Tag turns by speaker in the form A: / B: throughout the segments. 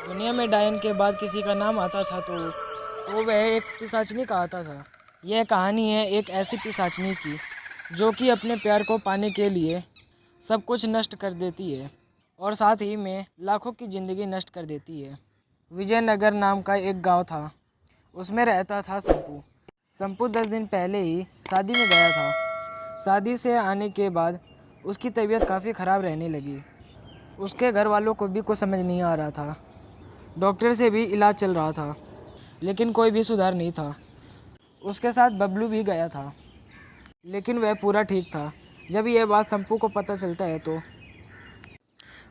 A: दुनिया में डायन के बाद किसी का नाम आता था तो वह एक पिशाचनी का आता था। यह कहानी है एक ऐसी पिशाचनी की जो कि अपने प्यार को पाने के लिए सब कुछ नष्ट कर देती है और साथ ही में लाखों की ज़िंदगी नष्ट कर देती है। विजयनगर नाम का एक गांव था, उसमें रहता था संपू। संपू 10 दिन पहले ही शादी में गया था। शादी से आने के बाद उसकी तबीयत काफ़ी ख़राब रहने लगी। उसके घर वालों को भी कुछ समझ नहीं आ रहा था। डॉक्टर से भी इलाज चल रहा था लेकिन कोई भी सुधार नहीं था। उसके साथ बबलू भी गया था लेकिन वह पूरा ठीक था। जब यह बात संपू को पता चलता है तो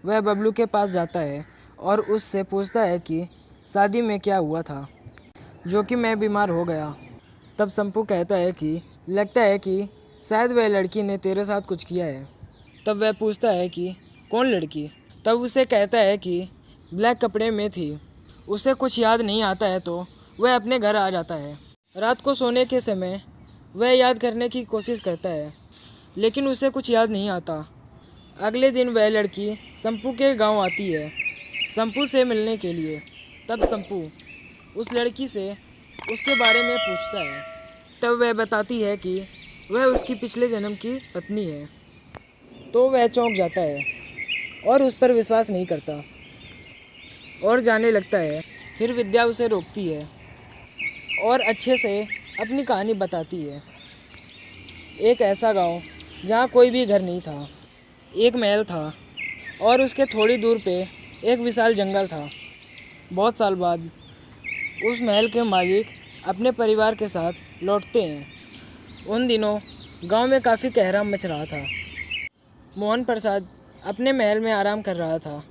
A: वह बबलू के पास जाता है और उससे पूछता है कि शादी में क्या हुआ था जो कि मैं बीमार हो गया। तब संपू कहता है कि लगता है कि शायद वह लड़की ने तेरे साथ कुछ किया है। तब वह पूछता है कि कौन लड़की। तब उसे कहता है कि ब्लैक कपड़े में थी। उसे कुछ याद नहीं आता है तो वह अपने घर आ जाता है। रात को सोने के समय वह याद करने की कोशिश करता है लेकिन उसे कुछ याद नहीं आता। अगले दिन वह लड़की संपू के गांव आती है संपू से मिलने के लिए। तब संपू उस लड़की से उसके बारे में पूछता है। तब वह बताती है कि वह उसकी पिछले जन्म की पत्नी है। तो वह चौंक जाता है और उस पर विश्वास नहीं करता और जाने लगता है। फिर विद्या उसे रोकती है और अच्छे से अपनी कहानी बताती है। एक ऐसा गांव जहां कोई भी घर नहीं था, एक महल था और उसके थोड़ी दूर पे एक विशाल जंगल था। बहुत साल बाद उस महल के मालिक अपने परिवार के साथ लौटते हैं। उन दिनों गांव में काफ़ी कहराम मच रहा था। मोहन प्रसाद अपने महल में आराम कर रहा था।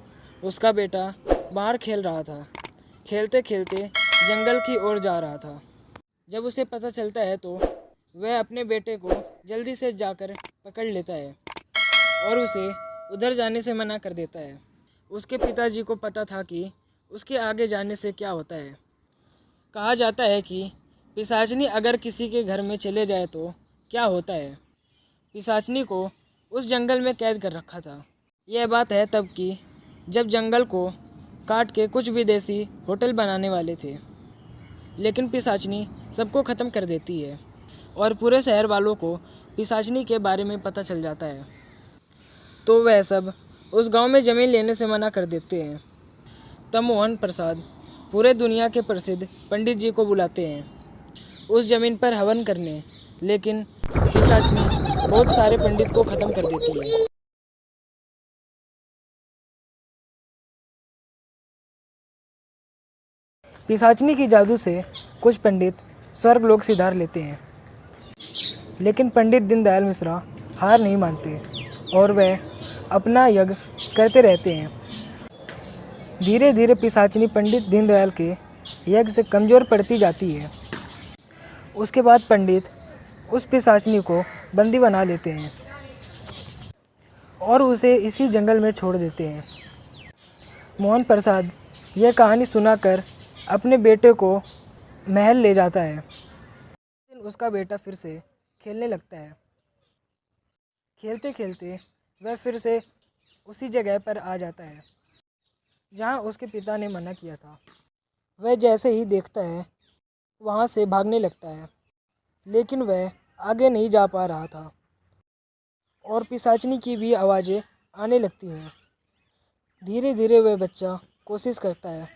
A: उसका बेटा बाहर खेल रहा था। खेलते खेलते जंगल की ओर जा रहा था। जब उसे पता चलता है तो वह अपने बेटे को जल्दी से जाकर पकड़ लेता है और उसे उधर जाने से मना कर देता है। उसके पिताजी को पता था कि उसके आगे जाने से क्या होता है। कहा जाता है कि पिशाचनी अगर किसी के घर में चले जाए तो क्या होता है। पिशाचनी को उस जंगल में कैद कर रखा था। यह बात है तब की जब जंगल को काट के कुछ विदेशी होटल बनाने वाले थे, लेकिन पिशाचनी सबको ख़त्म कर देती है और पूरे शहर वालों को पिशाचनी के बारे में पता चल जाता है। तो वह सब उस गांव में ज़मीन लेने से मना कर देते हैं। तब मोहन प्रसाद पूरे दुनिया के प्रसिद्ध पंडित जी को बुलाते हैं उस ज़मीन पर हवन करने, लेकिन पिशाचनी बहुत सारे पंडित को ख़त्म कर देती है। पिशाचनी की जादू से कुछ पंडित स्वर्गलोक सिधार लेते हैं, लेकिन पंडित दीनदयाल मिश्रा हार नहीं मानते और वह अपना यज्ञ करते रहते हैं। धीरे धीरे पिशाचनी पंडित दीनदयाल के यज्ञ से कमज़ोर पड़ती जाती है। उसके बाद पंडित उस पिशाचनी को बंदी बना लेते हैं और उसे इसी जंगल में छोड़ देते हैं। मोहन प्रसाद यह कहानी सुनाकर अपने बेटे को महल ले जाता है। उसका बेटा फिर से खेलने लगता है। खेलते खेलते वह फिर से उसी जगह पर आ जाता है जहाँ उसके पिता ने मना किया था। वह जैसे ही देखता है वहाँ से भागने लगता है, लेकिन वह आगे नहीं जा पा रहा था और पिशाचनी की भी आवाज़ें आने लगती हैं। धीरे धीरे वह बच्चा कोशिश करता है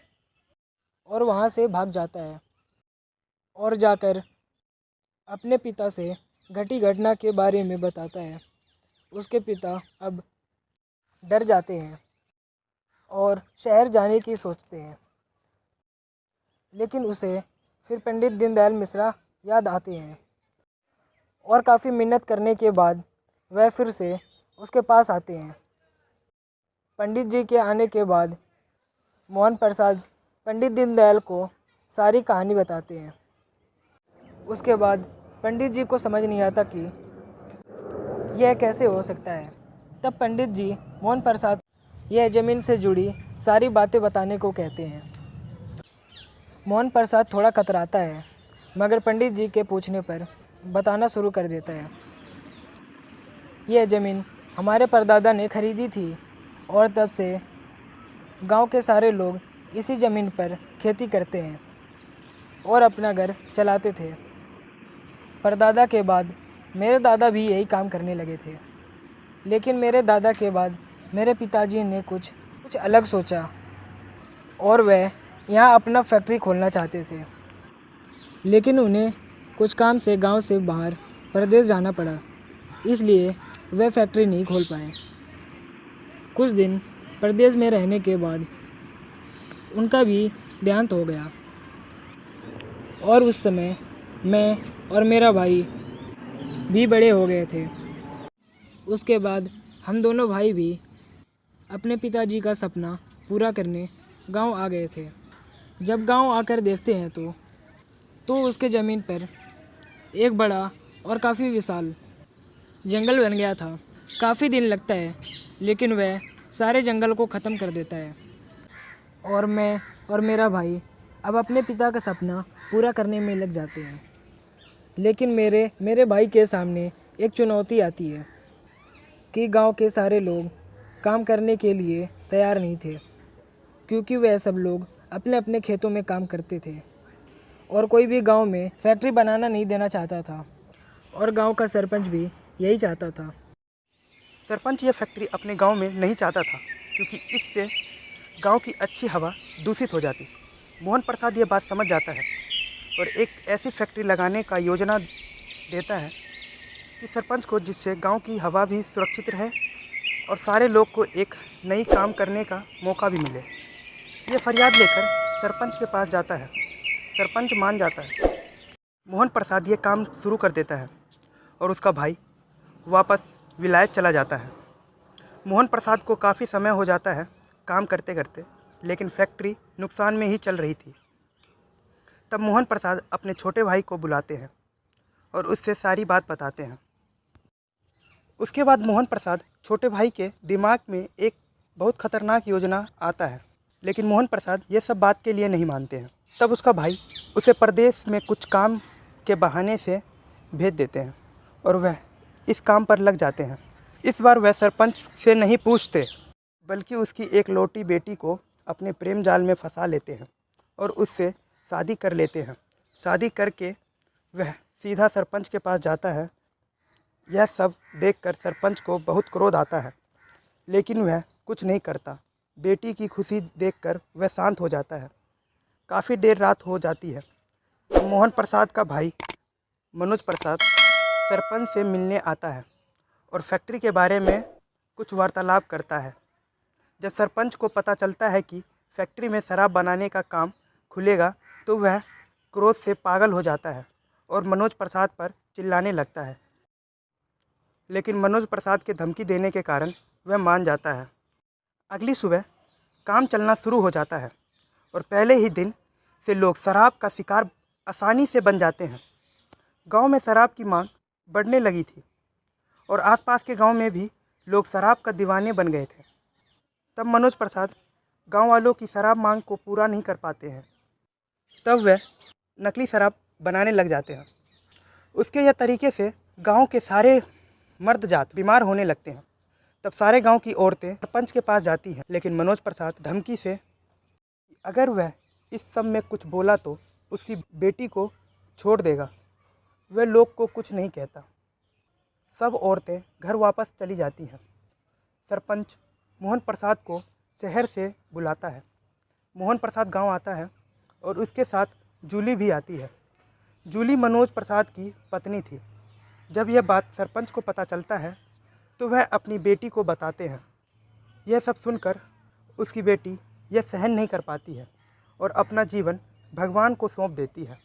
A: और वहाँ से भाग जाता है और जाकर अपने पिता से घटी घटना के बारे में बताता है। उसके पिता अब डर जाते हैं और शहर जाने की सोचते हैं, लेकिन उसे फिर पंडित दीनदयाल मिश्रा याद आते हैं और काफ़ी मिन्नत करने के बाद वह फिर से उसके पास आते हैं। पंडित जी के आने के बाद मोहन प्रसाद पंडित दीनदयाल को सारी कहानी बताते हैं। उसके बाद पंडित जी को समझ नहीं आता कि यह कैसे हो सकता है। तब पंडित जी मोहन प्रसाद यह ज़मीन से जुड़ी सारी बातें बताने को कहते हैं। मोहन प्रसाद थोड़ा कतराता है, मगर पंडित जी के पूछने पर बताना शुरू कर देता है। यह ज़मीन हमारे परदादा ने खरीदी थी और तब से गांव के सारे लोग इसी ज़मीन पर खेती करते हैं और अपना घर चलाते थे। परदादा के बाद मेरे दादा भी यही काम करने लगे थे। लेकिन मेरे दादा के बाद मेरे पिताजी ने कुछ अलग सोचा और वह यहाँ अपना फैक्ट्री खोलना चाहते थे। लेकिन उन्हें कुछ काम से गांव से बाहर परदेश जाना पड़ा, इसलिए वह फैक्ट्री नहीं खोल पाए। कुछ दिन परदेश में रहने के बाद उनका भी देहांत हो गया और उस समय मैं और मेरा भाई भी बड़े हो गए थे। उसके बाद हम दोनों भाई भी अपने पिताजी का सपना पूरा करने गांव आ गए थे। जब गांव आकर देखते हैं तो उसके ज़मीन पर एक बड़ा और काफ़ी विशाल जंगल बन गया था। काफ़ी दिन लगता है, लेकिन वह सारे जंगल को ख़त्म कर देता है और मैं और मेरा भाई अब अपने पिता का सपना पूरा करने में लग जाते हैं। लेकिन मेरे भाई के सामने एक चुनौती आती है कि गांव के सारे लोग काम करने के लिए तैयार नहीं थे, क्योंकि वह सब लोग अपने अपने खेतों में काम करते थे और कोई भी गांव में फैक्ट्री बनाना नहीं देना चाहता था और गांव का सरपंच भी यही चाहता था।
B: सरपंच यह फैक्ट्री अपने गांव में नहीं चाहता था, क्योंकि इससे गांव की अच्छी हवा दूषित हो जाती। मोहन प्रसाद ये बात समझ जाता है और एक ऐसी फैक्ट्री लगाने का योजना देता है कि सरपंच को, जिससे गांव की हवा भी सुरक्षित रहे और सारे लोग को एक नई काम करने का मौका भी मिले। ये फरियाद लेकर सरपंच के पास जाता है। सरपंच मान जाता है। मोहन प्रसाद ये काम शुरू कर देता है और उसका भाई वापस विलायत चला जाता है। मोहन प्रसाद को काफ़ी समय हो जाता है काम करते करते, लेकिन फैक्ट्री नुकसान में ही चल रही थी। तब मोहन प्रसाद अपने छोटे भाई को बुलाते हैं और उससे सारी बात बताते हैं। उसके बाद मोहन प्रसाद छोटे भाई के दिमाग में एक बहुत खतरनाक योजना आता है, लेकिन मोहन प्रसाद ये सब बात के लिए नहीं मानते हैं। तब उसका भाई उसे प्रदेश में कुछ काम के बहाने से भेज देते हैं और वह इस काम पर लग जाते हैं। इस बार वह सरपंच से नहीं पूछते, बल्कि उसकी एक लौटी बेटी को अपने प्रेम जाल में फंसा लेते हैं और उससे शादी कर लेते हैं। शादी करके वह सीधा सरपंच के पास जाता है। यह सब देखकर सरपंच को बहुत क्रोध आता है, लेकिन वह कुछ नहीं करता। बेटी की खुशी देखकर वह शांत हो जाता है। काफ़ी देर रात हो जाती है। तब मोहन प्रसाद का भाई मनोज प्रसाद सरपंच से मिलने आता है और फैक्ट्री के बारे में कुछ वार्तालाप करता है। जब सरपंच को पता चलता है कि फैक्ट्री में शराब बनाने का काम खुलेगा, तो वह क्रोध से पागल हो जाता है और मनोज प्रसाद पर चिल्लाने लगता है। लेकिन मनोज प्रसाद के धमकी देने के कारण वह मान जाता है। अगली सुबह काम चलना शुरू हो जाता है और पहले ही दिन से लोग शराब का शिकार आसानी से बन जाते हैं। गांव में शराब की मांग बढ़ने लगी थी और आसपास के गांव में भी लोग शराब का दीवाने बन गए थे। तब मनोज प्रसाद गांव वालों की शराब मांग को पूरा नहीं कर पाते हैं। तब वह नकली शराब बनाने लग जाते हैं। उसके यह तरीके से गांव के सारे मर्द जात बीमार होने लगते हैं। तब सारे गांव की औरतें सरपंच के पास जाती हैं, लेकिन मनोज प्रसाद धमकी से अगर वह इस सब में कुछ बोला तो उसकी बेटी को छोड़ देगा। वह लोग को कुछ नहीं कहता। सब औरतें घर वापस चली जाती हैं। सरपंच मोहन प्रसाद को शहर से बुलाता है। मोहन प्रसाद गांव आता है और उसके साथ जूली भी आती है। जूली मनोज प्रसाद की पत्नी थी। जब यह बात सरपंच को पता चलता है तो वह अपनी बेटी को बताते हैं। यह सब सुनकर उसकी बेटी यह सहन नहीं कर पाती है और अपना जीवन भगवान को सौंप देती है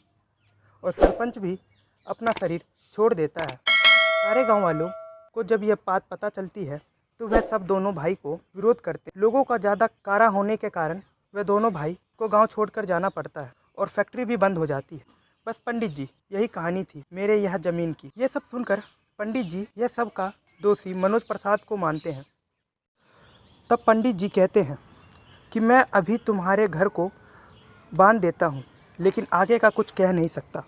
B: और सरपंच भी अपना शरीर छोड़ देता है। सारे गांव वालों को जब यह बात पता चलती है तो वह सब दोनों भाई को विरोध करते। लोगों का ज़्यादा कारा होने के कारण वह दोनों भाई को गांव छोड़कर जाना पड़ता है और फैक्ट्री भी बंद हो जाती है। बस पंडित जी, यही कहानी थी मेरे यह ज़मीन की। यह सब सुनकर पंडित जी यह सब का दोषी मनोज प्रसाद को मानते हैं। तब पंडित जी कहते हैं कि मैं अभी तुम्हारे घर को बांध देता हूँ, लेकिन आगे का कुछ कह नहीं सकता।